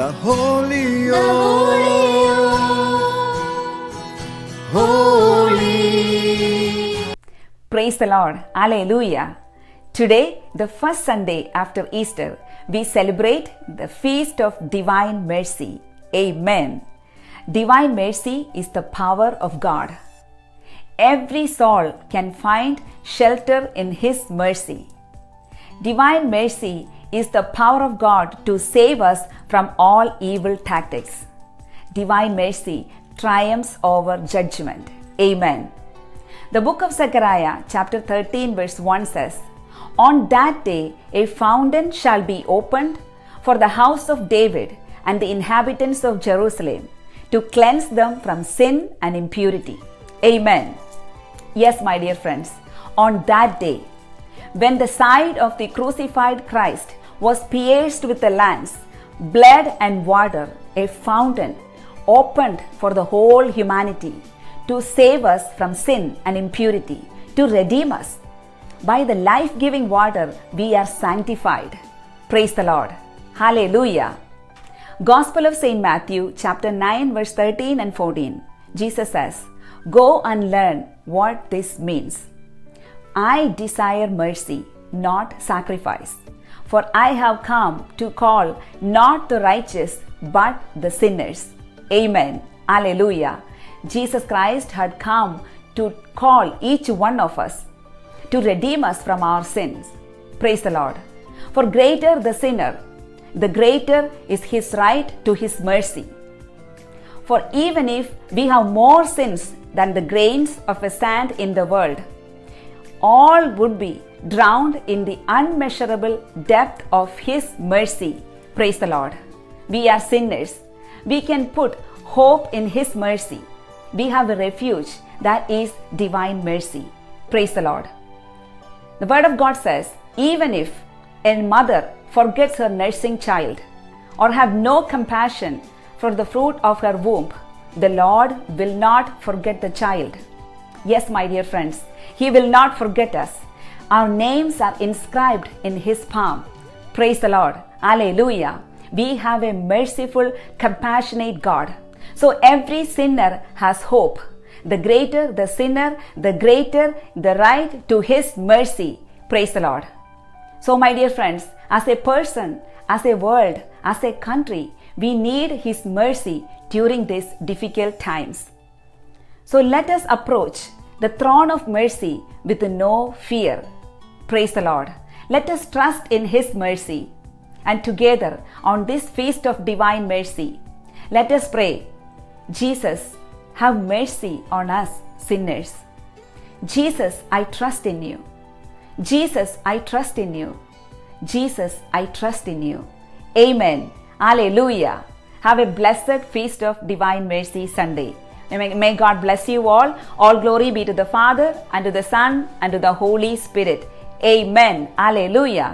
the Holy Holy. Praise the Lord. Alleluia. Today, the first Sunday after Easter, we celebrate the Feast of Divine Mercy. Amen. Divine mercy is the power of God. Every soul can find shelter in His mercy. Divine mercy is the power of God to save us from all evil tactics. Divine mercy triumphs over judgment. Amen. The book of Zechariah, chapter 13, verse 1 says, "On that day a fountain shall be opened for the house of David and the inhabitants of Jerusalem, to cleanse them from sin and impurity." Amen. Yes, my dear friends, on that day, when the side of the crucified Christ was pierced with a lance, blood and water, a fountain opened for the whole humanity to save us from sin and impurity, to redeem us. By the life-giving water, we are sanctified. Praise the Lord. Hallelujah. Gospel of St. Matthew, chapter 9, verse 13 and 14. Jesus says, "Go and learn what this means. I desire mercy, not sacrifice. For I have come to call not the righteous, but the sinners." Amen. Alleluia. Jesus Christ had come to call each one of us, to redeem us from our sins. Praise the Lord. For greater the sinner, the greater is his right to His mercy. For even if we have more sins than the grains of a sand in the world, all would be drowned in the unmeasurable depth of His mercy. Praise the Lord. We are sinners. We can put hope in His mercy. We have a refuge, that is divine mercy. Praise the Lord. The Word of God says, even if a mother forgets her nursing child or have no compassion for the fruit of her womb, the Lord will not forget the child. Yes, my dear friends, He will not forget us. Our names are inscribed in His palm. Praise the Lord. Alleluia. We have a merciful, compassionate God. So every sinner has hope. The greater the sinner, the greater the right to His mercy. Praise the Lord. So my dear friends, as a person, as a world, as a country, we need His mercy during these difficult times. So let us approach the throne of mercy with no fear. Praise the Lord. Let us trust in His mercy. And together on this feast of divine mercy, let us pray, "Jesus, have mercy on us sinners. Jesus, I trust in you. Jesus, I trust in you. Jesus, I trust in you." Amen. Alleluia. Have a blessed Feast of Divine Mercy Sunday. May God bless you all. All glory be to the Father, and to the Son, and to the Holy Spirit. Amen. Alleluia.